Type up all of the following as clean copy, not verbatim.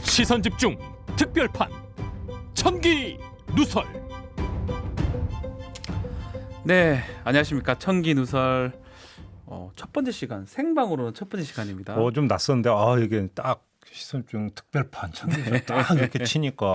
시선 집중 특별판 천기 누설. 네, 안녕하십니까. 천기 누설 첫 번째 시간, 생방으로는 첫 번째 시간입니다. 좀 낯선데 이게 딱 시선중 특별판 천기누설 딱 이렇게 치니까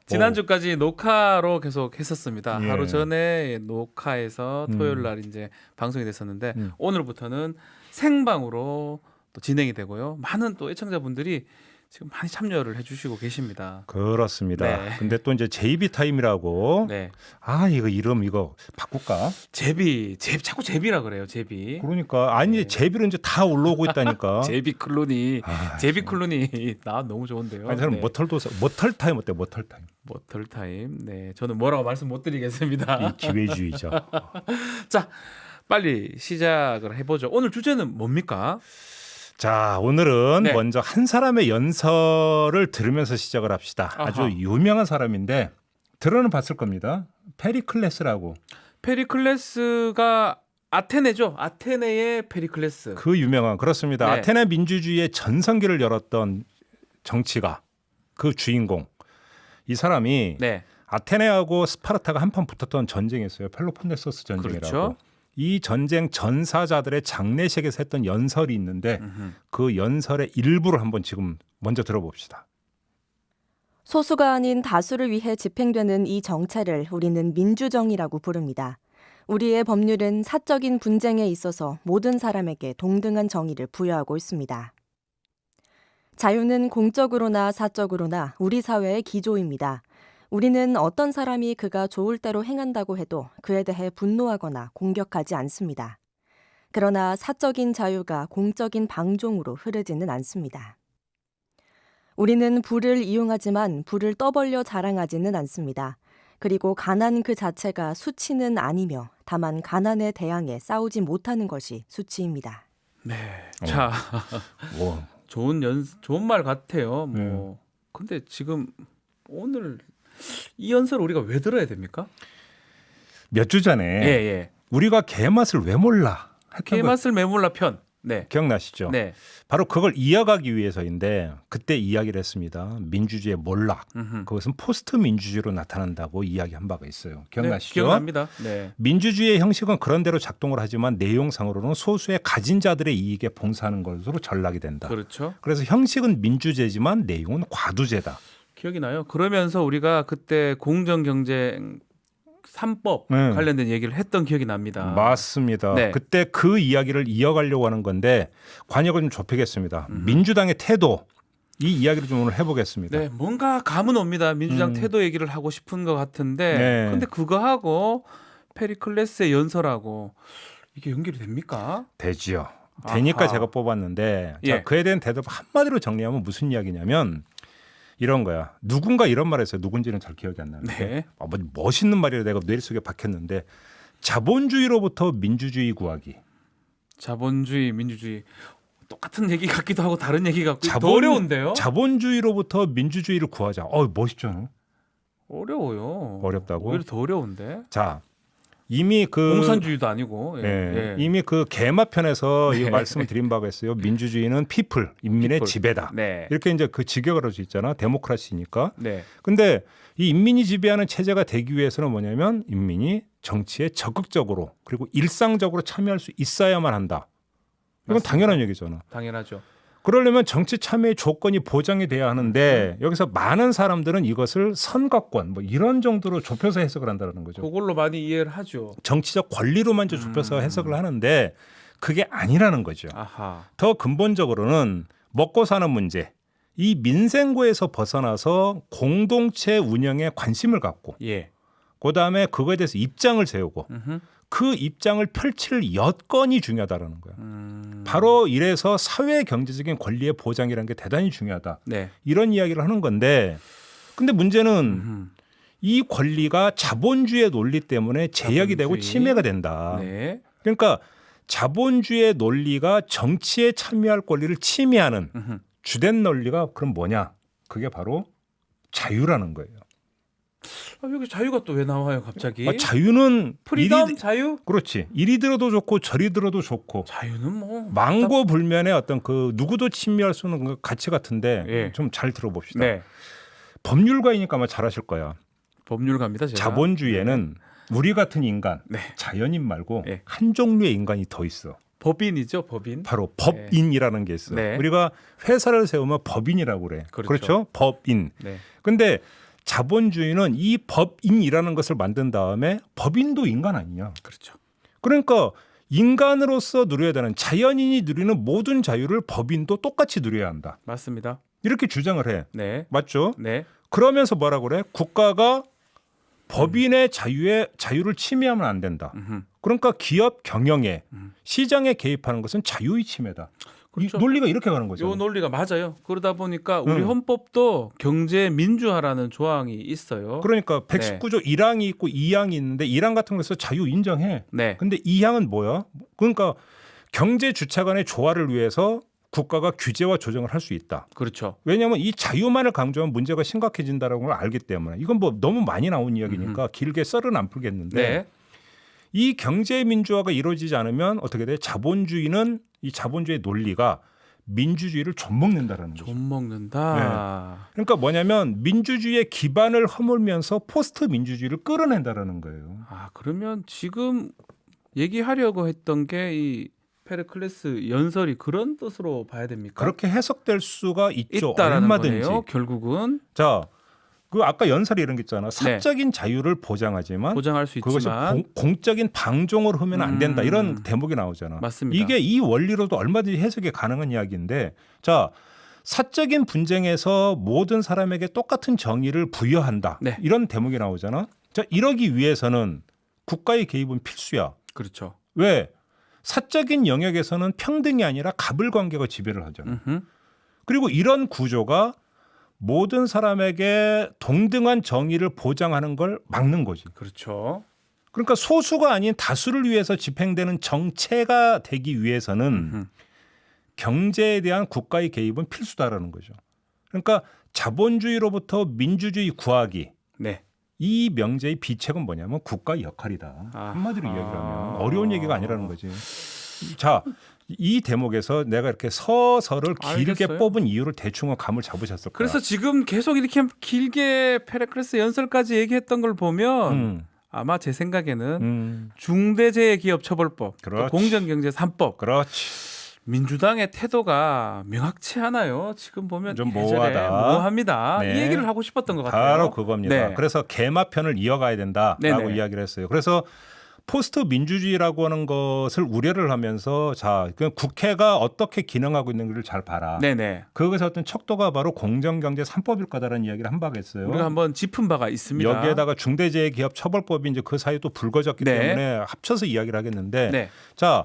지난주까지 녹화로 계속 했었습니다. 예. 하루 전에 녹화해서 토요일 날 이제 방송이 됐었는데 오늘부터는 생방으로 또 진행이 되고요. 많은 또 애청자분들이 지금 많이 참여를 해주시고 계십니다. 그렇습니다. 네. 근데 또 이제 JB 타임이라고 네, 이거 이름 이거 바꿀까? 자꾸 제비라 그래요. 제비. 그러니까 아니 제비로 이제 다 올라오고 있다니까. 제비 클루니, 제비 참. 클루니 나 너무 좋은데요. 아니 저는 네. 머털 타임 어때? 머털 타임. 머털 타임. 네, 저는 뭐라고 말씀 못 드리겠습니다. 이 기회주의죠. 자, 빨리 시작을 해보죠. 오늘 주제는 뭡니까? 자, 오늘은 네. 먼저 한 사람의 연설을 들으면서 시작을 합시다. 아하. 아주 유명한 사람인데 들어는 봤을 겁니다. 페리클레스라고. 페리클레스가 아테네죠. 아테네의 페리클레스. 그 유명한 그렇습니다. 네. 아테네 민주주의의 전성기를 열었던 정치가 그 주인공. 이 사람이 네, 아테네하고 스파르타가 한판 붙었던 전쟁이었어요. 펠로폰네소스 전쟁이라고. 그렇죠. 이 전쟁 전사자들의 장례식에서 했던 연설이 있는데 음흠. 그 연설의 일부를 한번 지금 먼저 들어봅시다. 소수가 아닌 다수를 위해 집행되는 이 정체를 우리는 민주정의라고 부릅니다. 우리의 법률은 사적인 분쟁에 있어서 모든 사람에게 동등한 정의를 부여하고 있습니다. 자유는 공적으로나 사적으로나 우리 사회의 기조입니다. 우리는 어떤 사람이 그가 좋을 대로 행한다고 해도 그에 대해 분노하거나 공격하지 않습니다. 그러나 사적인 자유가 공적인 방종으로 흐르지는 않습니다. 우리는 불을 이용하지만 불을 떠벌려 자랑하지는 않습니다. 그리고 가난 그 자체가 수치는 아니며 다만 가난에 대항해 싸우지 못하는 것이 수치입니다. 네. 자, 뭐 좋은 말 같아요. 뭐 근데 지금 오늘 이 연설 우리가 왜 들어야 됩니까? 몇 주 전에 예. 우리가 개맛을 왜 몰라 했던 거 개맛을 메몰라 편. 네. 기억나시죠? 네. 바로 그걸 이어가기 위해서인데 그때 이야기를 했습니다. 민주주의의 몰락. 음흠. 그것은 포스트 민주주의로 나타난다고 이야기한 바가 있어요. 기억나시죠? 네, 기억납니다. 네. 민주주의의 형식은 그런 대로 작동을 하지만 내용상으로는 소수의 가진 자들의 이익에 봉사하는 것으로 전락이 된다. 그렇죠. 그래서 형식은 민주제지만 내용은 과두제다. 기억이 나요. 그러면서 우리가 그때 공정경쟁 3법 관련된 얘기를 했던 기억이 납니다. 맞습니다. 네. 그때 그 이야기를 이어가려고 하는 건데 관역을 좀 좁히겠습니다. 민주당의 태도 이 이야기를 좀 오늘 해보겠습니다. 네, 뭔가 감은 옵니다. 민주당 태도 얘기를 하고 싶은 것 같은데, 네. 근데 그거하고 페리클레스의 연설하고 이게 연결이 됩니까? 되지요. 되니까 아하. 제가 뽑았는데 예. 자, 그에 대한 대답 한마디로 정리하면 무슨 이야기냐면 이런 거야. 누군가 이런 말 했어요. 누군지는 잘 기억이 안 나는데 네. 뭐 멋있는 말이라 내가 뇌리 속에 박혔는데 자본주의로부터 민주주의 구하기. 자본주의, 민주주의 똑같은 얘기 같기도 하고 다른 얘기 같고 더 어려운데요? 자본주의로부터 민주주의를 구하자. 멋있잖아. 어려워요. 어렵다고? 오히려 더 어려운데. 자, 이미 그 공산주의도 아니고. 이미 그 개마편에서 이 말씀을 드린 바가 있어요. 민주주의는 피플, 인민의 people. 지배다. 네. 이렇게 이제 그 직역을 할 수 있잖아. 데모크라시니까. 네. 근데 이 인민이 지배하는 체제가 되기 위해서는 뭐냐면 인민이 정치에 적극적으로 그리고 일상적으로 참여할 수 있어야만 한다. 이건 맞습니다. 당연한 얘기잖아. 당연하죠. 그러려면 정치 참여의 조건이 보장이 돼야 하는데 여기서 많은 사람들은 이것을 선거권 뭐 이런 정도로 좁혀서 해석을 한다는 거죠. 그걸로 많이 이해를 하죠. 정치적 권리로만 좀 좁혀서 해석을 하는데 그게 아니라는 거죠. 아하. 더 근본적으로는 먹고 사는 문제, 이 민생고에서 벗어나서 공동체 운영에 관심을 갖고 예. 그다음에 그거에 대해서 입장을 세우고 음흠. 그 입장을 펼칠 여건이 중요하다는 거예요. 바로 이래서 사회 경제적인 권리의 보장이라는 게 대단히 중요하다. 네. 이런 이야기를 하는 건데 근데 문제는 이 권리가 자본주의의 논리 때문에 제약이 되고 자본주의. 침해가 된다. 네. 그러니까 자본주의의 논리가 정치에 참여할 권리를 침해하는 음흠. 주된 논리가 그럼 뭐냐? 그게 바로 자유라는 거예요. 여기 자유가 또 왜 나와요 갑자기? 자유는 프리덤 이리, 자유? 그렇지. 이리 들어도 좋고 저리 들어도 좋고 자유는 뭐 망고불면의 어떤 그 누구도 침해할 수 없는 그 가치 같은데 예. 좀 잘 들어봅시다. 네. 법률가이니까 아마 잘 하실 거야. 법률가입니다 제가. 자본주의에는 우리 같은 인간, 네. 자연인 말고 네. 한 종류의 인간이 더 있어. 법인이죠 법인. 바로 법인이라는 게 있어. 네. 우리가 회사를 세우면 법인이라고 그래. 그렇죠. 법인. 네. 근데 자본주의는 이 법인이라는 것을 만든 다음에 법인도 인간 아니냐. 그렇죠. 그러니까 인간으로서 누려야 되는 자연인이 누리는 모든 자유를 법인도 똑같이 누려야 한다. 맞습니다. 이렇게 주장을 해. 네. 맞죠? 네. 그러면서 뭐라고 그래? 국가가 법인의 자유를 침해하면 안 된다. 그러니까 기업 경영에 시장에 개입하는 것은 자유의 침해다. 그렇죠. 이 논리가 이렇게 가는 거죠. 요 논리가 맞아요. 그러다 보니까 우리 헌법도 경제 민주화라는 조항이 있어요. 그러니까 119조 1항이 있고 2항이 있는데 1항 같은 거에서 자유 인정해. 네. 근데 2항은 뭐야? 그러니까 경제 주체 간의 조화를 위해서 국가가 규제와 조정을 할 수 있다. 그렇죠. 왜냐하면 이 자유만을 강조하면 문제가 심각해진다는 걸 알기 때문에 이건 뭐 너무 많이 나온 이야기니까 길게 썰은 안 풀겠는데 네. 이 경제 민주화가 이루어지지 않으면 어떻게 돼? 자본주의는 이 자본주의 논리가 민주주의를 좀먹는다라는 거죠. 좀 먹는다. 그러니까 뭐냐면 민주주의의 기반을 허물면서 포스트 민주주의를 끌어낸다라는 거예요. 아 그러면 지금 얘기하려고 했던 게 이 페르클레스 연설이 그런 뜻으로 봐야 됩니까? 그렇게 해석될 수가 있죠. 있다라는 얼마든지. 거네요. 결국은 자, 그 아까 연설이 이런 게 있잖아. 사적인 자유를 보장하지만 보장할 수 그것이 있지만 공적인 방종으로 하면 안 된다. 이런 대목이 나오잖아. 맞습니다. 이게 이 원리로도 얼마든지 해석이 가능한 이야기인데, 자, 사적인 분쟁에서 모든 사람에게 똑같은 정의를 부여한다. 네. 이런 대목이 나오잖아. 자, 이러기 위해서는 국가의 개입은 필수야. 그렇죠. 왜? 사적인 영역에서는 평등이 아니라 갑을 관계가 지배를 하잖아. 그리고 이런 구조가 모든 사람에게 동등한 정의를 보장하는 걸 막는 거지. 그렇죠. 그러니까 소수가 아닌 다수를 위해서 집행되는 정체가 되기 위해서는 경제에 대한 국가의 개입은 필수다라는 거죠. 그러니까 자본주의로부터 민주주의 구하기. 네. 이 명제의 비책은 뭐냐면 국가의 역할이다. 한마디로 이야기를 하면 어려운 얘기가 아니라는 거지. 자, 이 대목에서 내가 이렇게 서서를 길게 알겠어요. 뽑은 이유를 대충은 감을 잡으셨을 거야. 그래서 지금 계속 이렇게 길게 페르클레스 연설까지 얘기했던 걸 보면 아마 제 생각에는 중대재해기업처벌법, 그렇지. 공정경제 3법, 그렇지. 민주당의 태도가 명확치 않아요. 지금 보면 좀 예전에 모호하다. 모호합니다. 네. 이 얘기를 하고 싶었던 것 같아요. 바로 그겁니다. 네. 그래서 개마편을 이어가야 된다라고 네네. 이야기를 했어요. 그래서 포스트 민주주의라고 하는 것을 우려를 하면서 자, 그 국회가 어떻게 기능하고 있는지를 잘 봐라. 네네. 그것의 어떤 척도가 바로 공정경제 3법일 거다라는 이야기를 한 바가 있어요. 우리가 한번 짚은 바가 있습니다. 여기에다가 중대재해기업처벌법이 이제 그 사이에 또 불거졌기 네. 때문에 합쳐서 이야기를 하겠는데 네. 자,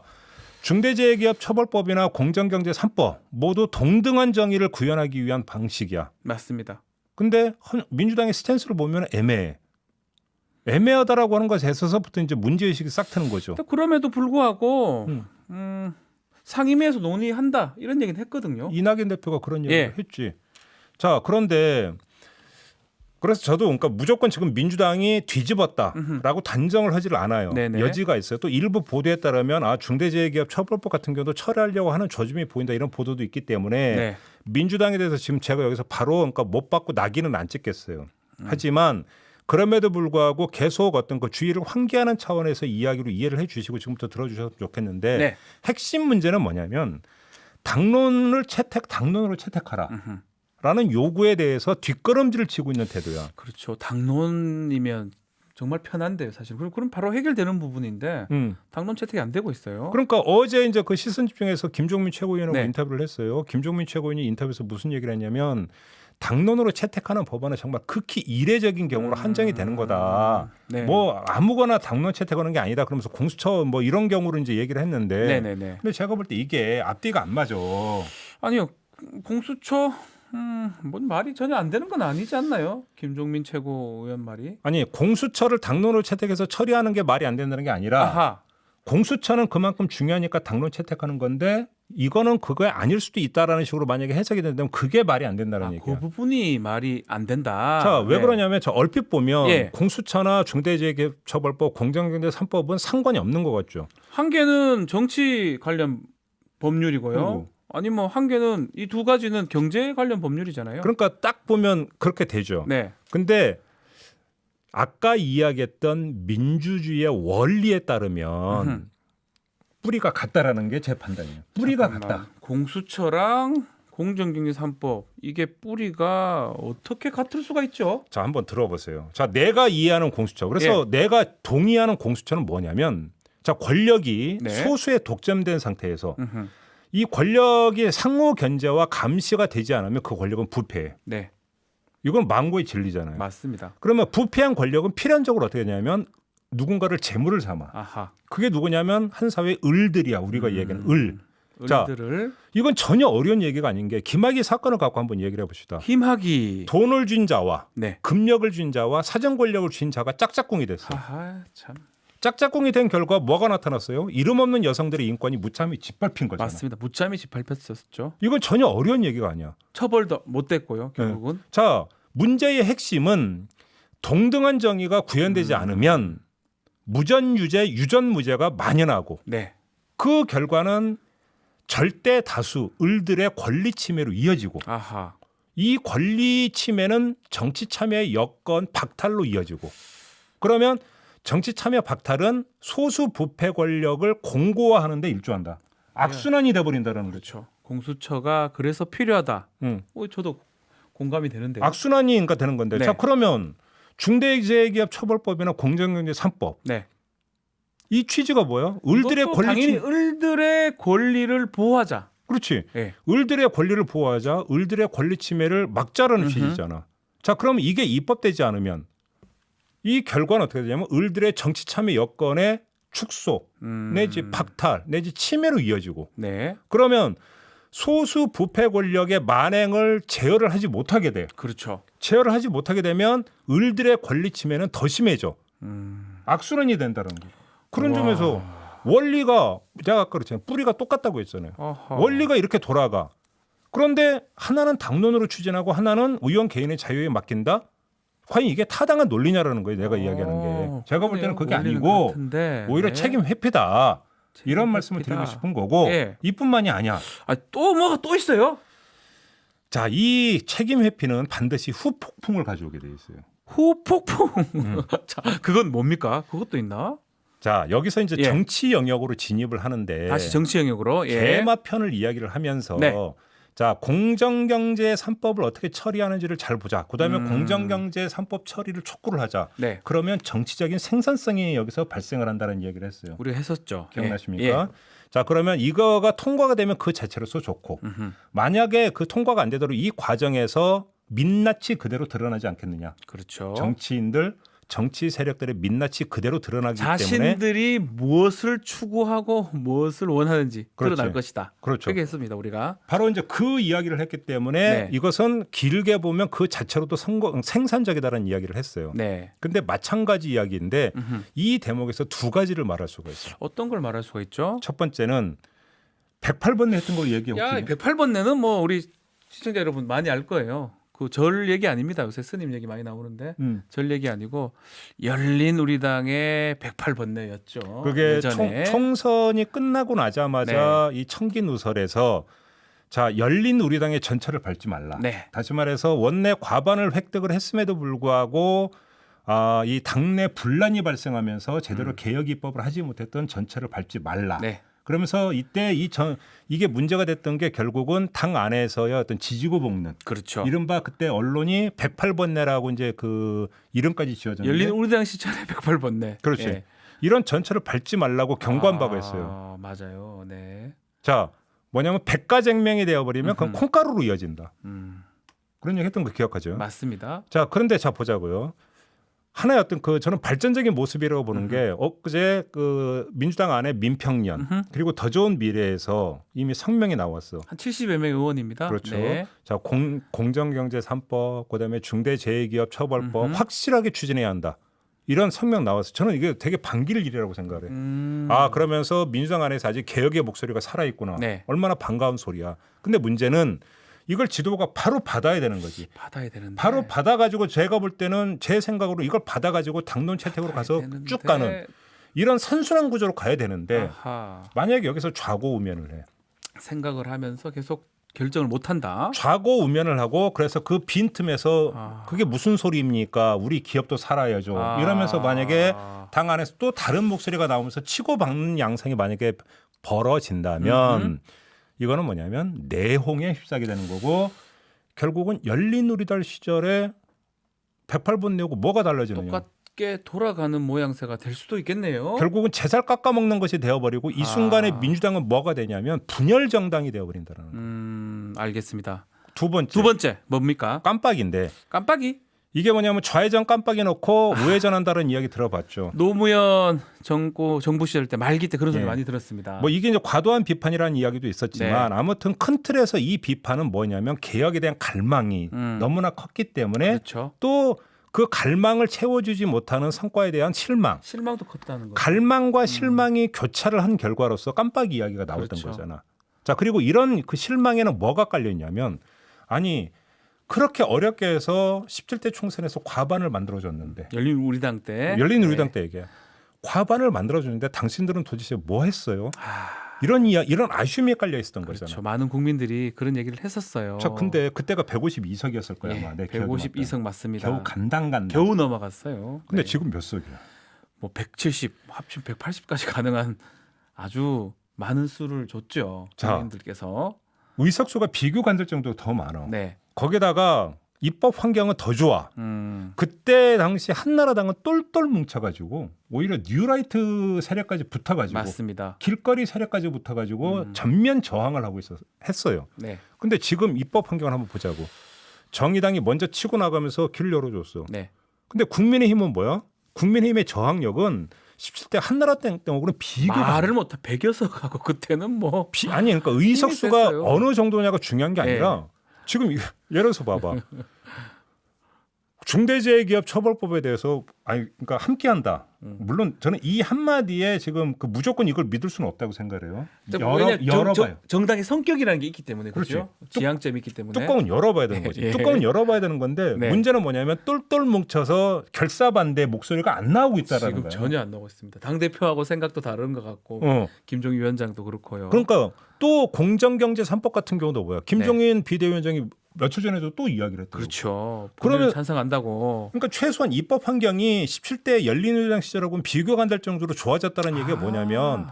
중대재해기업처벌법이나 공정경제 3법 모두 동등한 정의를 구현하기 위한 방식이야. 맞습니다. 근데 민주당의 스탠스를 보면 애매해. 애매하다라고 하는 것에 있어서부터 이제 문제의식이 싹 트는 거죠. 그럼에도 불구하고 상임위에서 논의한다 이런 얘기는 했거든요. 이낙연 대표가 그런 얘기를 예. 했지. 자, 그런데 그래서 저도 그러니까 무조건 지금 민주당이 뒤집었다라고 단정을 하지를 않아요. 네네. 여지가 있어요. 또 일부 보도에 따르면 중대재해기업처벌법 같은 경우도 처리하려고 하는 조짐이 보인다 이런 보도도 있기 때문에 네. 민주당에 대해서 지금 제가 여기서 바로 그러니까 못 받고 낙인은 안 찍겠어요. 하지만 그럼에도 불구하고 계속 어떤 그 주의를 환기하는 차원에서 이야기로 이해를 해주시고 지금부터 들어주셨으면 좋겠는데 네. 핵심 문제는 뭐냐면 당론으로 채택하라. 라는 요구에 대해서 뒷걸음질을 치고 있는 태도야. 그렇죠. 당론이면 정말 편한데요, 사실. 그럼 바로 해결되는 부분인데 당론 채택이 안 되고 있어요. 그러니까 어제 이제 그 시선 집중에서 김종민 최고위원하고 네. 인터뷰를 했어요. 김종민 최고위원이 인터뷰에서 무슨 얘기를 했냐면 당론으로 채택하는 법안은 정말 극히 이례적인 경우로 한정이 되는 거다. 네. 뭐 아무거나 당론 채택하는 게 아니다. 그러면서 공수처 뭐 이런 경우로 이제 얘기를 했는데. 네네네. 근데 제가 볼 때 이게 앞뒤가 안 맞아. 아니요, 공수처 뭔 말이 전혀 안 되는 건 아니지 않나요? 김종민 최고위원 말이. 아니 공수처를 당론으로 채택해서 처리하는 게 말이 안 된다는 게 아니라 아하. 공수처는 그만큼 중요하니까 당론 채택하는 건데 이거는 그거 아닐 수도 있다라는 식으로 만약에 해석이 된다면 그게 말이 안 된다는 얘기야. 그 부분이 말이 안 된다. 자, 왜 네. 그러냐면 저 얼핏 보면 예. 공수처나 중대재해처벌법, 공정경제 3법은 상관이 없는 것 같죠. 한 개는 정치 관련 법률이고요. 그리고. 아니 뭐 한 개는 이 두 가지는 경제 관련 법률이잖아요. 그러니까 딱 보면 그렇게 되죠. 네. 근데 아까 이야기했던 민주주의의 원리에 따르면 음흠. 뿌리가 같다라는 게 제 판단이에요. 뿌리가 잠깐만. 같다. 공수처랑 공정경제 3법 이게 뿌리가 어떻게 같을 수가 있죠? 자, 한번 들어보세요. 자, 내가 이해하는 공수처. 그래서 내가 동의하는 공수처는 뭐냐면 자, 권력이 네. 소수에 독점된 상태에서 음흠. 이 권력이 상호 견제와 감시가 되지 않으면 그 권력은 부패해. 네, 이건 망고의 진리잖아요. 맞습니다. 그러면 부패한 권력은 필연적으로 어떻게 되냐면 누군가를 재물을 삼아. 아하. 그게 누구냐면 한 사회의 을들이야. 우리가 얘기하는 을. 자, 을들을 이건 전혀 어려운 얘기가 아닌 게 김학의 사건을 갖고 한번 얘기를 해봅시다. 힘하기. 돈을 준 자와 네. 금력을 준 자와 사정 권력을 준 자가 짝짝꿍이 됐어요. 하하 참 짝짝꿍이 된 결과 뭐가 나타났어요? 이름 없는 여성들의 인권이 무참히 짓밟힌 거잖아요. 맞습니다. 무참히 짓밟혔었죠. 이건 전혀 어려운 얘기가 아니야. 처벌도 못 됐고요. 결국은. 자, 문제의 핵심은 동등한 정의가 구현되지 않으면 무전유죄, 유전무죄가 만연하고 네. 그 결과는 절대 다수 을들의 권리 침해로 이어지고 아하. 이 권리 침해는 정치 참여의 여건 박탈로 이어지고 그러면 정치 참여 박탈은 소수 부패 권력을 공고화하는 데 일조한다. 악순환이 돼버린다는 거죠. 그렇죠. 공수처가 그래서 필요하다. 응. 저도 공감이 되는데요. 악순환이 그러니까 되는 건데. 네. 자, 그러면 중대재해기업 처벌법이나 공정경제 3법 네. 이 취지가 뭐야? 을들의 이것도 권리 당연히 침 을들의 권리를 보호하자. 그렇지. 네. 을들의 권리를 보호하자. 을들의 권리 침해를 막자라는 음흠. 취지잖아. 자, 그러면 이게 입법되지 않으면 이 결과는 어떻게 되냐면 을들의 정치 참여 여건의 축소 내지 박탈 내지 침해로 이어지고 네. 그러면 소수 부패 권력의 만행을 제어를 하지 못하게 돼. 그렇죠. 제어를 하지 못하게 되면 을들의 권리 침해는 더 심해져. 악순환이 된다는 거예요. 그런 와. 점에서 원리가 제가 아까 그랬잖아요. 뿌리가 똑같다고 했잖아요. 어허. 원리가 이렇게 돌아가. 그런데 하나는 당론으로 추진하고 하나는 의원 개인의 자유에 맡긴다? 과연 이게 타당한 논리냐라는 거예요. 내가 이야기하는 게. 제가 볼 때는 그게 원리는 아니고 같은데. 오히려 네. 책임 회피다. 책임 이런 말씀을 회피다. 드리고 싶은 거고 예. 이뿐만이 아니야. 또 뭐가 또 있어요? 자, 이 책임 회피는 반드시 후폭풍을 가져오게 돼 있어요. 후폭풍. 자, 그건 뭡니까? 그것도 있나? 자, 여기서 이제 예. 정치 영역으로 진입을 하는데 다시 정치 영역으로. 예. 개마편을 이야기를 하면서 네. 자, 공정경제 3법을 어떻게 처리하는지를 잘 보자. 그다음에 공정경제 3법 처리를 촉구를 하자. 네. 그러면 정치적인 생산성이 여기서 발생을 한다는 이야기를 했어요. 우리가 했었죠. 기억나십니까? 예. 자, 그러면 이거가 통과가 되면 그 자체로서 좋고 음흠. 만약에 그 통과가 안 되도록 이 과정에서 민낯이 그대로 드러나지 않겠느냐. 그렇죠. 정치인들, 정치 세력들의 민낯이 그대로 드러나기 때문에 자신들이 무엇을 추구하고 무엇을 원하는지 그렇지. 드러날 것이다. 그렇죠. 그렇게 했습니다. 우리가. 바로 이제 그 이야기를 했기 때문에 네. 이것은 길게 보면 그 자체로도 생산적이다라는 이야기를 했어요. 네. 근데 마찬가지 이야기인데 음흠. 이 대목에서 두 가지를 말할 수가 있어요. 어떤 걸 말할 수가 있죠? 첫 번째는 108번에 했던 걸 얘기해 야, 볼게요. 108번내는 뭐 우리 시청자 여러분 많이 알 거예요. 그 절 얘기 아닙니다. 요새 스님 얘기 많이 나오는데 절 얘기 아니고 열린 우리당의 108번내였죠. 그게 예전에. 총선이 끝나고 나자마자 이 청기 누설에서 자, 열린 우리당의 전철을 밟지 말라. 네. 다시 말해서 원내 과반을 획득을 했음에도 불구하고 이 당내 분란이 발생하면서 제대로 개혁 입법을 하지 못했던 전철을 밟지 말라. 네. 그러면서 이때 이게 문제가 됐던 게 결국은 당 안에서의 어떤 지지고 볶는 그렇죠. 이른바 그때 언론이 108번내라고 이제 그 이름까지 지어졌는데 열린 우리당 시절에 108번내. 그렇지. 예. 이런 전철을 밟지 말라고 경고한 바가 있어요. 맞아요. 네. 자, 뭐냐면 백가쟁명이 되어버리면 그건 콩가루로 이어진다. 그런 얘기 했던 거 기억하죠? 맞습니다. 자, 그런데 자 보자고요. 하나의 어떤 저는 발전적인 모습이라고 보는 게 엊그제 그 민주당 안에 민평년 그리고 더 좋은 미래에서 이미 성명이 나왔어. 한 70여 명 의원입니다. 그렇죠. 네. 자, 공정경제 3법, 그다음에 중대재해기업 처벌법 확실하게 추진해야 한다. 이런 성명 나와서 저는 이게 되게 반길 일이라고 생각을 해요. 아 그러면서 민주당 안에서 아직 개혁의 목소리가 살아있구나. 네. 얼마나 반가운 소리야. 근데 문제는 이걸 지도부가 바로 받아야 되는 거지. 받아야 되는데. 바로 받아가지고 제가 볼 때는 제 생각으로 이걸 받아가지고 당론 채택으로 가서 쭉 가는 이런 선순환 구조로 가야 되는데 아하. 만약에 여기서 좌고우면을 해. 생각을 하면서 계속 결정을 못한다. 좌고우면을 하고 그래서 그 빈틈에서 그게 무슨 소리입니까? 우리 기업도 살아야죠. 이러면서 만약에 당 안에서 또 다른 목소리가 나오면서 치고받는 양상이 만약에 벌어진다면 이거는 뭐냐면 내홍에 휩싸게 되는 거고 결국은 열린우리당 시절에 108번 내고 뭐가 달라지느냐. 똑같게 돌아가는 모양새가 될 수도 있겠네요. 결국은 재살 깎아먹는 것이 되어버리고 이 순간에 민주당은 뭐가 되냐면 분열 정당이 되어버린다는 거예요. 알겠습니다. 두 번째 뭡니까? 깜빡인데 깜빡이? 이게 뭐냐면 좌회전 깜빡이 넣고 우회전한다는 이야기 들어봤죠. 노무현 정부 시절 때 말기 때 그런 소리 예. 많이 들었습니다. 뭐 이게 이제 과도한 비판이라는 이야기도 있었지만 네. 아무튼 큰 틀에서 이 비판은 뭐냐면 개혁에 대한 갈망이 너무나 컸기 때문에 그렇죠. 또 그 갈망을 채워주지 못하는 성과에 대한 실망. 실망도 컸다는 거. 갈망과 실망이 교차를 한 결과로서 깜빡이 이야기가 나왔던 그렇죠. 거잖아. 자 그리고 이런 그 실망에는 뭐가 깔려 있냐면 아니 그렇게 어렵게 해서 17대 총선에서 과반을 만들어줬는데 열린우리당 때. 열린우리당 때 얘기야. 과반을 만들어줬는데 당신들은 도대체 뭐 했어요? 이런 아쉬움이 깔려 있었던 그렇죠. 거잖아. 많은 국민들이 그런 얘기를 했었어요. 자 근데 그때가 152석이었을 거야 예, 아마 내 기억에 152석 맞습니다. 겨우 간당. 겨우 넘어갔어요. 근데 네. 지금 몇 석이야? 뭐 170, 합치면 180까지 가능한 아주 많은 수를 줬죠. 자. 국민들께서. 의석수가 비교 간들 정도로 더 많아. 네. 거기다가 입법 환경은 더 좋아. 그때 당시 한나라당은 똘똘 뭉쳐가지고 오히려 뉴라이트 세력까지 붙어가지고 맞습니다. 길거리 세력까지 붙어가지고 전면 저항을 하고 했어요. 네. 근데 지금 입법 환경을 한번 보자고. 정의당이 먼저 치고 나가면서 길을 열어줬어. 네. 근데 국민의힘은 뭐야? 국민의힘의 저항력은 17대 한나라당 때하고는 비교가 말을 못해 100여석하고 그때는 뭐 아니 그러니까 의석수가 셌어요. 어느 정도냐가 중요한 게 아니라 지금 예를 들어서 봐봐. 중대재해기업처벌법에 대해서 그러니까 함께한다. 물론 저는 이 한마디에 지금 그 무조건 이걸 믿을 수는 없다고 생각해요. 열어봐요. 정당의 성격이라는 게 있기 때문에 그렇지. 그렇죠. 지향점이 있기 때문에 뚜껑은 열어봐야 되는 거지. 예. 뚜껑은 열어봐야 되는 건데 네. 문제는 뭐냐면 똘똘 뭉쳐서 결사반대 목소리가 안 나오고 있다라는 지금 거예요. 전혀 안 나오고 있습니다. 당 대표하고 생각도 다른 것 같고 김종인 위원장도 그렇고요. 그러니까 또 공정경제 3법 같은 경우도 뭐야? 김종인 비대위원장이 며칠 전에도 또 이야기를 했더라고요. 그렇죠. 그러면 찬성한다고. 그러니까 최소한 입법 환경이 17대 열린우리당 시절하고는 비교가 안 될 정도로 좋아졌다는 얘기가 뭐냐면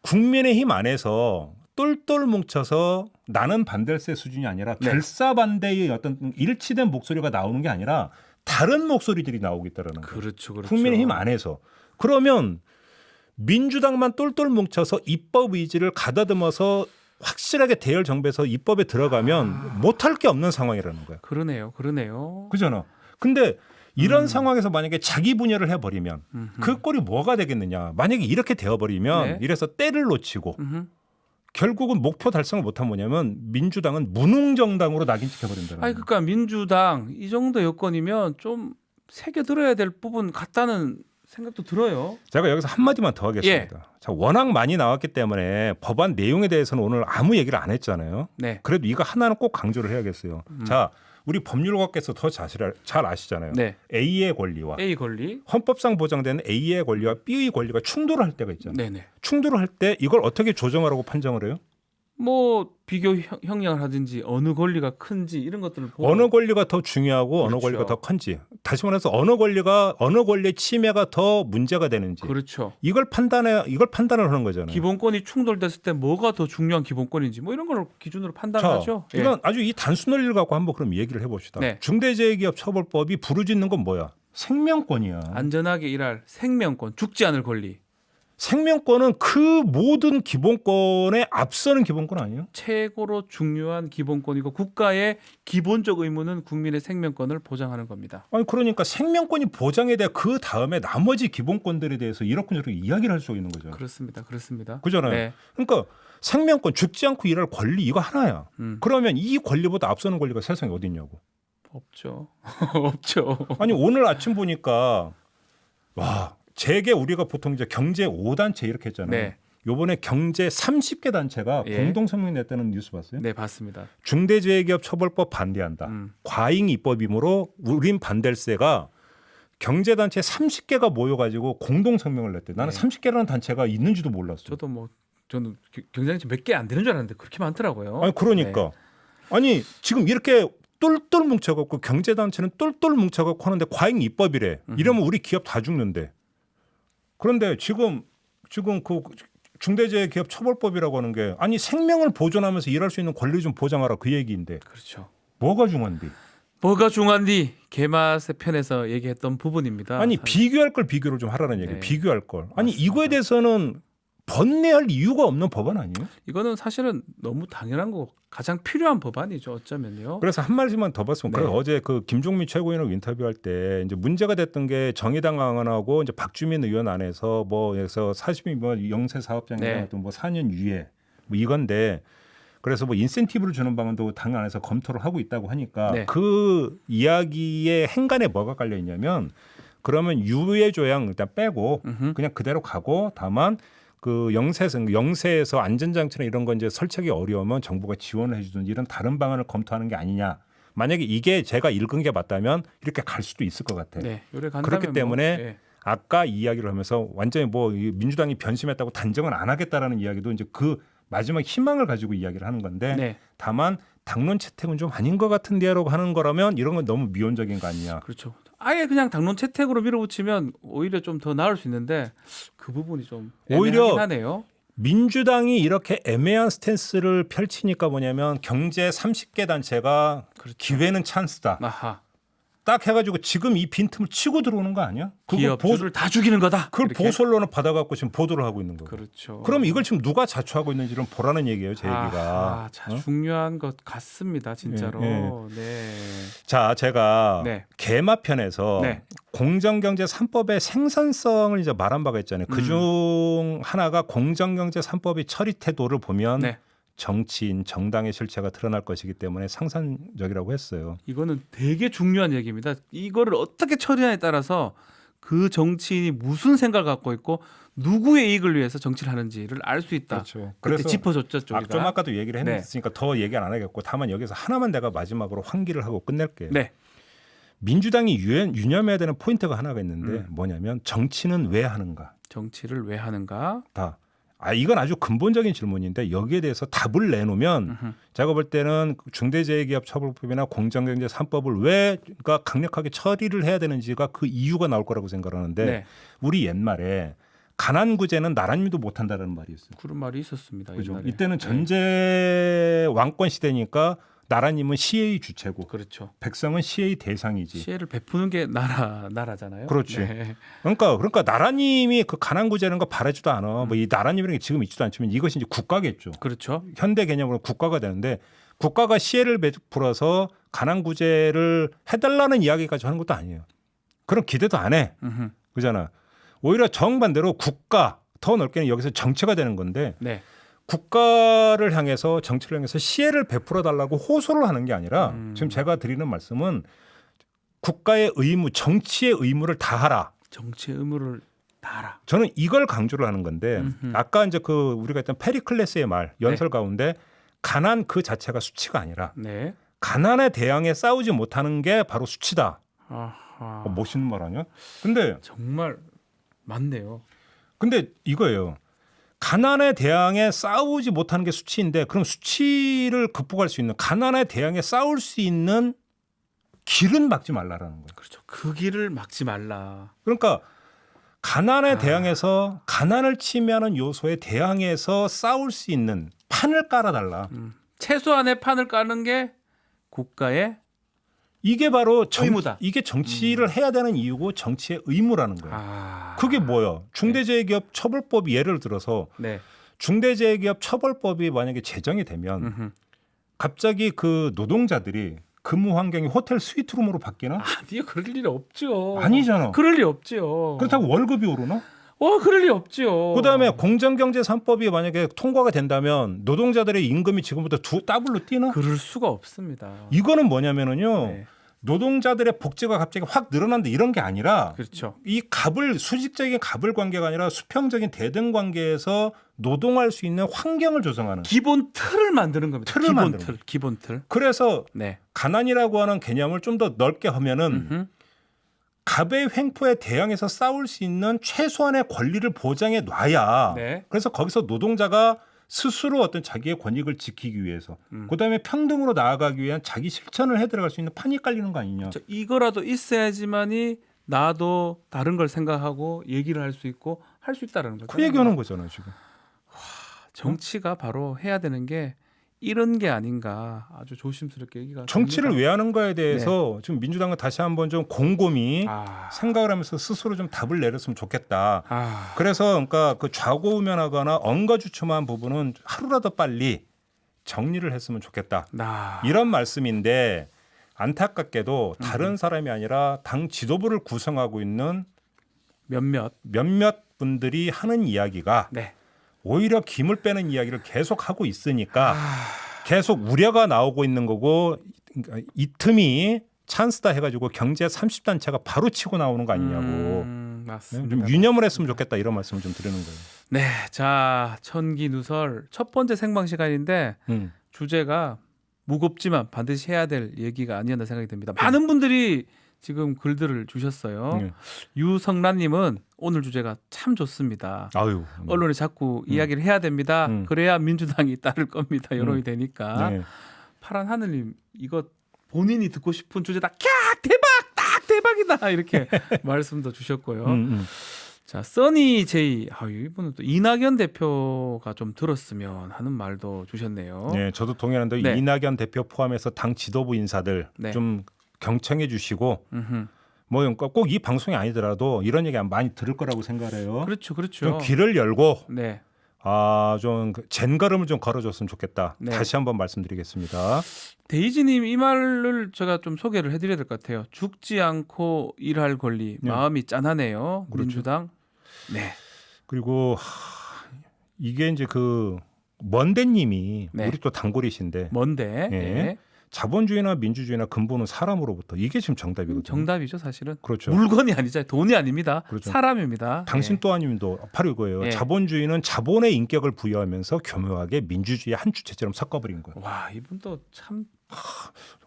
국민의힘 안에서 똘똘 뭉쳐서 나는 반댈세 수준이 아니라 결사반대의 어떤 일치된 목소리가 나오는 게 아니라 다른 목소리들이 나오고 있다는 거예요. 그렇죠. 국민의힘 안에서. 그러면 민주당만 똘똘 뭉쳐서 입법 의지를 가다듬어서 확실하게 대열 정비해서 입법에 들어가면 못할 게 없는 상황이라는 거야. 그러네요. 그잖아. 근데 이런 상황에서 만약에 자기 분열을 해버리면 그 꼴이 뭐가 되겠느냐. 만약에 이렇게 되어버리면 이래서 때를 놓치고 결국은 목표 달성을 못하면 뭐냐면 민주당은 무능정당으로 낙인 찍혀버린다는 거야. 그러니까 민주당 이 정도 여건이면 좀 새겨들어야 될 부분 같다는 생각도 들어요. 제가 여기서 한마디만 더 하겠습니다. 자, 워낙 많이 나왔기 때문에 법안 내용에 대해서는 오늘 아무 얘기를 안 했잖아요. 네. 그래도 이거 하나는 꼭 강조를 해야겠어요. 자, 우리 법률가께서 더 잘 아시잖아요. 네. A의 권리와 A 권리. 헌법상 보장되는 A의 권리와 B의 권리가 충돌을 할 때가 있잖아요. 네네. 충돌을 할 때 이걸 어떻게 조정하라고 판정을 해요? 뭐 비교 형량을 하든지 어느 권리가 큰지 이런 것들을 보고 어느 권리가 더 중요하고 그렇죠. 어느 권리가 더 큰지. 다시 말해서 어느 권리의 침해가 더 문제가 되는지. 그렇죠. 이걸 판단을 하는 거잖아요. 기본권이 충돌됐을 때 뭐가 더 중요한 기본권인지 뭐 이런 걸 기준으로 판단하죠. 자, 이건 아주 이 단순 논리를 갖고 한번 그럼 얘기를 해봅시다. 네. 중대재해기업처벌법이 부르짖는 건 뭐야? 생명권이야. 안전하게 일할 생명권, 죽지 않을 권리. 생명권은 그 모든 기본권에 앞서는 기본권 아니에요? 최고로 중요한 기본권이고 국가의 기본적 의무는 국민의 생명권을 보장하는 겁니다. 아니 그러니까 생명권이 보장에 대해 그 다음에 나머지 기본권들에 대해서 이렇게 저렇게 이야기를 할 수 있는 거죠. 그렇습니다. 그잖아요. 네. 그러니까 생명권 죽지 않고 일할 권리 이거 하나야. 그러면 이 권리보다 앞서는 권리가 세상에 어디 있냐고. 없죠. 없죠. 아니 오늘 아침 보니까 와, 재계 우리가 보통 이제 경제 5단체 이렇게 했잖아요. 네. 요번에 경제 30개 단체가 예. 공동 성명 냈다는 뉴스 봤어요? 네, 봤습니다. 중대재해기업처벌법 반대한다. 과잉 입법이므로 우린 반댈세가 경제단체 30개가 모여가지고 공동 성명을 냈대. 나는 네. 30개라는 단체가 있는지도 몰랐어. 저도 뭐 저는 경쟁치 몇 개 안 되는 줄 알았는데 그렇게 많더라고요. 아니 그러니까 아니 지금 이렇게 똘똘 뭉쳐갖고 경제단체는 똘똘 뭉쳐갖고 하는데 과잉 입법이래. 이러면 우리 기업 다 죽는데. 그런데 지금 그 중대재해기업처벌법이라고 하는 게 아니 생명을 보존하면서 일할 수 있는 권리 좀 보장하라 그 얘기인데 그렇죠. 뭐가 중요한데? 뭐가 중요한디 개맛의 편에서 얘기했던 부분입니다. 아니 비교할 걸 비교를 좀 하라는 얘기예요. 네. 비교할 걸. 아니 맞습니다. 이거에 대해서는 번뇌할 이유가 없는 법안 아니에요? 이거는 사실은 너무 당연한 거고 가장 필요한 법안이죠. 어쩌면요. 그래서 한 말씀만 더 봤으면 네. 그래서 어제 그 김종민 최고위원하고 인터뷰할 때 이제 문제가 됐던 게 정의당 안하고 이제 박주민 의원 안에서 뭐에서 40인 뭐 영세 사업장이나 네. 또 뭐 4년 유예 뭐 이건데 그래서 뭐 인센티브를 주는 방안도 당 안에서 검토를 하고 있다고 하니까 네. 그 이야기의 행간에 뭐가 깔려 있냐면 그러면 유예 조항 일단 빼고 그냥 그대로 가고 다만 그 영세에서 안전장치나 이런 건 이제 설치하기 어려우면 정부가 지원을 해주든지 이런 다른 방안을 검토하는 게 아니냐. 만약에 이게 제가 읽은 게 맞다면 이렇게 갈 수도 있을 것 같아요. 네, 요래 간다면 그렇기 때문에 뭐, 예. 아까 이야기를 하면서 완전히 뭐 민주당이 변심했다고 단정은 안 하겠다라는 이야기도 이제 그 마지막 희망을 가지고 이야기를 하는 건데 네. 다만 당론 채택은 좀 아닌 것 같은데라고 하는 거라면 이런 건 너무 미온적인 거 아니냐. 그렇죠. 아예 그냥 당론 채택으로 밀어붙이면 오히려 좀 더 나을 수 있는데 그 부분이 좀 오히려 애매하긴 하네요. 민주당이 이렇게 애매한 스탠스를 펼치니까 뭐냐면 경제 30개 단체가 그렇죠. 기회는 찬스다. 아하. 딱 해가지고 지금 이 빈틈을 치고 들어오는 거 아니야? 기업주를 다 죽이는 거다. 그걸 이렇게? 보수 언론을 받아갖고 지금 보도를 하고 있는 거고. 그렇죠. 그럼 이걸 지금 누가 자초하고 있는지를 보라는 얘기예요, 제 얘기가. 자, 어? 중요한 것 같습니다, 진짜로. 예, 네. 자, 제가 네. 개마편에서 네. 공정경제 3법의 생산성을 이제 말한 바가 있잖아요. 그중 하나가 공정경제 3법의 처리 태도를 보면 네. 정치인, 정당의 실체가 드러날 것이기 때문에 상상적이라고 했어요. 이거는 되게 중요한 얘기입니다. 이거를 어떻게 처리하냐에 따라서 그 정치인이 무슨 생각을 갖고 있고 누구의 이익을 위해서 정치를 하는지를 알 수 있다. 그렇죠. 그때 그래서 짚어줬죠, 저희가. 좀 아까도 얘기를 네. 했으니까 더 얘기는 안 하겠고 다만 여기서 하나만 내가 마지막으로 환기를 하고 끝낼게요. 네. 민주당이 유념해야 되는 포인트가 하나가 있는데 뭐냐면 정치는 왜 하는가? 정치를 왜 하는가? 다. 이건 아주 근본적인 질문인데 여기에 대해서 답을 내놓으면 제가 볼 때는 중대재해기업처벌법이나 공정경제 3법을 왜 그러니까 강력하게 처리를 해야 되는지가 그 이유가 나올 거라고 생각하는데 네. 우리 옛말에 가난구제는 나라님도 못한다는 말이 있어요. 그런 말이 있었습니다. 그죠? 옛날에. 이때는 네. 전제 왕권 시대니까 나라님은 시혜의 주체고 그렇죠. 백성은 시혜의 대상이지. 시혜를 베푸는 게 나라잖아요. 그렇지. 네. 그러니까 나라님이 그 가난구제라는 거 바라지도 않아. 뭐 이 나라님이라는 게 지금 있지도 않지만 이것이 이제 국가겠죠. 그렇죠. 현대 개념으로 국가가 되는데 국가가 시혜를 베풀어서 가난구제를 해달라는 이야기까지 하는 것도 아니에요. 그런 기대도 안 해. 그잖아. 오히려 정반대로 국가 더 넓게는 여기서 정체가 되는 건데 네. 국가를 향해서 정치를 향해서 시혜를 베풀어 달라고 호소를 하는 게 아니라 지금 제가 드리는 말씀은 국가의 의무, 정치의 의무를 다하라. 정치의 의무를 다하라. 저는 이걸 강조를 하는 건데 아까 이제 그 우리가 했던 페리클레스의 말 연설 가운데 가난 그 자체가 수치가 아니라 네. 가난에 대항해 싸우지 못하는 게 바로 수치다. 아하. 멋있는 말 아니야? 근데 정말 맞네요. 이거예요. 가난에 대항해 싸우지 못하는 게 수치인데 그럼 수치를 극복할 수 있는 가난에 대항해 싸울 수 있는 길은 막지 말라라는 거예요. 그렇죠. 그 길을 막지 말라. 그러니까 가난에 대항해서 가난을 침해하는 요소에 대항해서 싸울 수 있는 판을 깔아달라. 최소한의 판을 까는 게 국가의 이게 바로 의무다. 이게 정치를 해야 되는 이유고 정치의 의무라는 거예요. 그게 뭐야? 중대재해기업처벌법이 예를 들어서 네. 중대재해기업처벌법이 만약에 제정이 되면 갑자기 그 노동자들이 근무 환경이 호텔 스위트룸으로 바뀌나? 아니요, 그럴 일이 없죠. 아니잖아. 그럴 리 없죠. 그렇다고 월급이 오르나? 그럴 리 없죠. 그다음에 공정경제 3법이 만약에 통과가 된다면 노동자들의 임금이 지금부터 더블로 뛰나? 그럴 수가 없습니다. 이거는 뭐냐면은요. 네. 노동자들의 복지가 갑자기 확 늘어난다 이런 게 아니라 그렇죠. 이 갑을 수직적인 갑을 관계가 아니라 수평적인 대등 관계에서 노동할 수 있는 환경을 조성하는. 기본 틀을 만드는 겁니다. 틀을 기본 만드는 틀, 기본 틀. 그래서 네. 가난이라고 하는 개념을 좀 더 넓게 하면은 음흠. 갑의 횡포에 대항해서 싸울 수 있는 최소한의 권리를 보장해 놔야. 네. 그래서 거기서 노동자가 스스로 어떤 자기의 권익을 지키기 위해서 그다음에 평등으로 나아가기 위한 자기 실천을 해 들어갈 수 있는 판이 깔리는 거 아니냐. 이거라도 있어야지만이 나도 다른 걸 생각하고 얘기를 할 수 있고 할 수 있다라는 거죠. 그 얘기하는 거잖아요 지금. 정치가 바로 해야 되는 게 이런 게 아닌가 아주 조심스럽게 얘기가 정치를 됩니다. 왜 하는가에 대해서 지금 민주당은 다시 한번 좀 곰곰이 생각을 하면서 스스로 좀 답을 내렸으면 좋겠다. 그래서 그러니까 그 좌고우면하거나 엉거주춤한 부분은 하루라도 빨리 정리를 했으면 좋겠다. 이런 말씀인데 안타깝게도 다른 사람이 아니라 당 지도부를 구성하고 있는 몇몇 분들이 하는 이야기가 네. 오히려 김을 빼는 이야기를 계속 하고 있으니까 계속 우려가 나오고 있는 거고 이 틈이 찬스다 해가지고 경제 30단체가 바로 치고 나오는 거 아니냐고. 맞습니다. 좀 유념을 했으면 좋겠다 이런 말씀을 좀 드리는 거예요. 네, 자 천기누설 첫 번째 생방 시간인데 주제가 무겁지만 반드시 해야 될 얘기가 아니었나 생각이 듭니다. 많은 분들이 지금 글들을 주셨어요. 유성란님은 오늘 주제가 참 좋습니다. 아유, 언론이 자꾸 이야기를 해야 됩니다. 그래야 민주당이 따를 겁니다. 여론이 되니까. 네. 파란 하늘님 이거 본인이 듣고 싶은 주제다. 캬 대박 딱 대박이다 이렇게 말씀도 주셨고요. 자 써니 제이 이분은 또 이낙연 대표가 좀 들었으면 하는 말도 주셨네요. 네, 저도 동의하는데 네. 이낙연 대표 포함해서 당 지도부 인사들 네. 좀 경청해 주시고 뭐 그러니까 꼭 이 방송이 아니더라도 이런 얘기 많이 들을 거라고 생각해요. 그렇죠, 그렇죠. 좀 귀를 열고 네. 좀 젠걸음을 좀 걸어줬으면 좋겠다. 네. 다시 한번 말씀드리겠습니다. 데이지님 이 말을 제가 좀 소개를 해드려야 될 것 같아요. 죽지 않고 일할 권리 네. 마음이 짠하네요. 그렇죠. 민주당. 네. 그리고 이게 이제 그 먼데님이 네. 우리 또 단골이신데 뭔데? 예. 네. 자본주의나 민주주의나 근본은 사람으로부터 이게 지금 정답이거든요. 정답이죠, 사실은. 그렇죠. 물건이 아니죠. 돈이 아닙니다. 그렇죠. 사람입니다. 당신 네. 또 아님도 바로 이거예요. 예. 자본주의는 자본의 인격을 부여하면서 교묘하게 민주주의의 한 주체처럼 섞어버린 거예요. 와, 이분도 참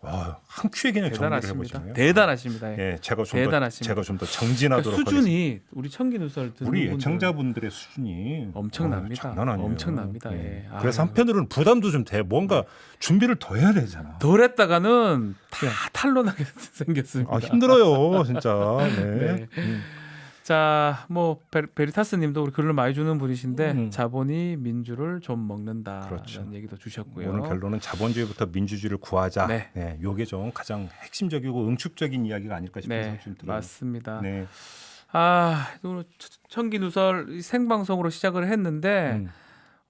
와, 한 큐에 그냥 정리를 대단하십니다. 해보시네요. 대단하십니다. 예. 예, 제가 대단하십니다. 좀 더 정진하도록 그러니까 수준이 우리 청기누설 듣는 우리 분들 애청자분들의 수준이 엄청납니다. 장난 아니에요. 엄청납니다. 예. 그래서 아유. 한편으로는 부담도 좀 돼. 뭔가 준비를 더 해야 되잖아. 덜 했다가는 다 탄론하게 생겼습니다. 힘들어요, 진짜. 네. 네. 자, 뭐 베리타스님도 우리 글을 많이 주는 분이신데 음. 자본이 민주를 좀 먹는다라는 그렇죠. 얘기도 주셨고요. 오늘 결론은 자본주의부터 민주주의를 구하자. 네. 네, 요게 좀 가장 핵심적이고 응축적인 이야기가 아닐까 싶은 생각이 좀 들어요. 맞습니다. 네. 오늘 청기누설 생방송으로 시작을 했는데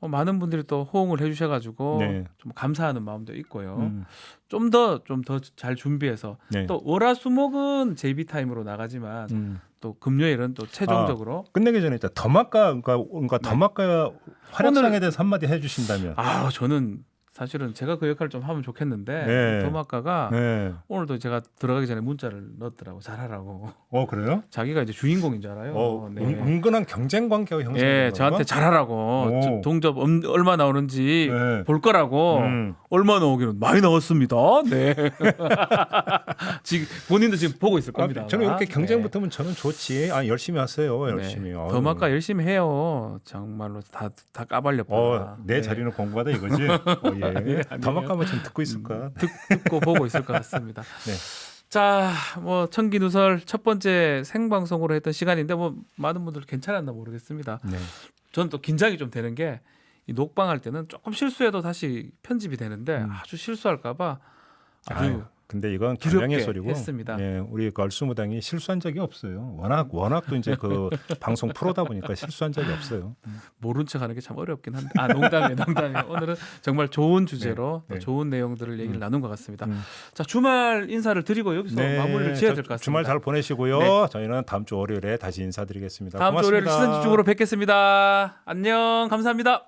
많은 분들이 또 호응을 해주셔가지고 네. 좀 감사하는 마음도 있고요. 음. 좀 더 잘 준비해서 네. 또 월화수목은 JB 타임으로 나가지만 또 금요일은 또 최종적으로 끝내기 전에 일단 더마카 그러니까 더마카 활약상에 대해서 한마디 해주신다면. 저는 사실은 제가 그 역할을 좀 하면 좋겠는데 네. 도마카가 네. 오늘도 제가 들어가기 전에 문자를 넣었더라고 잘하라고. 그래요? 자기가 이제 주인공인 줄 알아요. 네. 은근한 경쟁 관계가 형성되는 예, 저한테 잘하라고 오. 동접 얼마 나오는지 네. 볼 거라고. 얼마 나오기는 많이 나왔습니다. 네. 지금 본인도 지금 보고 있을 겁니다. 저는 아마. 이렇게 경쟁 네. 붙으면 저는 좋지. 열심히 하세요. 열심히. 네. 더마카 열심히 해요. 정말로 다 까발려 봐. 내 자리는 공부하다 이거지. 예. 아니에요. 더마카만 지금 듣고 있을 거야. 듣고 보고 있을 것 같습니다. 네. 자, 뭐 청기누설 첫 번째 생방송으로 했던 시간인데 뭐 많은 분들 괜찮았나 모르겠습니다. 네. 저는 또 긴장이 좀 되는 게 이 녹방할 때는 조금 실수해도 다시 편집이 되는데 아주 실수할까봐 아주 근데 이건 두렵게 경량의 소리고. 했습니다. 예, 우리 얼수무당이 실수한 적이 없어요. 워낙 또 이제 그 방송 프로다 보니까 실수한 적이 없어요. 모른 척하는 게 참 어렵긴 한데 농담이에요. 오늘은 정말 좋은 주제로 네. 또 좋은 내용들을 얘기를 나눈 것 같습니다. 자, 주말 인사를 드리고 여기서 네, 마무리를 지어야 될 것 같습니다. 주말 잘 보내시고요. 네. 저희는 다음 주 월요일에 다시 인사드리겠습니다. 다음 주 고맙습니다. 월요일 시선 집중으로 뵙겠습니다. 안녕, 감사합니다.